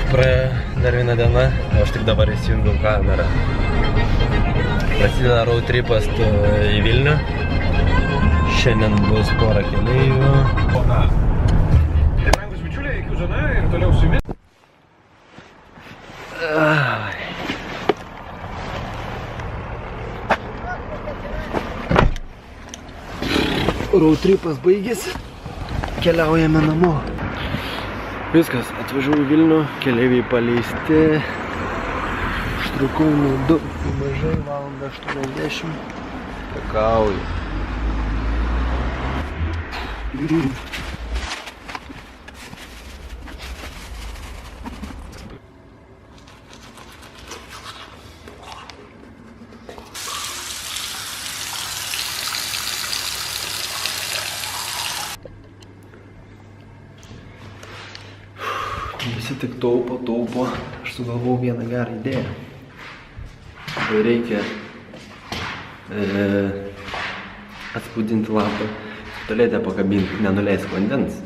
Praėjo dar vieną dieną, o aš tik dabar įsijungiau kamerą. Prasideda road tripas į Vilnių. Šiandien bus pora keleivių. Tai brangus bičiuliai, iki Uzana ir toliau su jumis. Road tripas baigėsi. Keliaujame namo. Viskas, atvažiavau į Vilnių, keleiviai paleisti. Užtrukau daug, mažai, valandą 80. Kakauju. Visi tik taupo. Aš sugalvojau vieną gerą idėją. Reikia atspaudinti lapą, tualete pakabinti, nenuleisk vandens.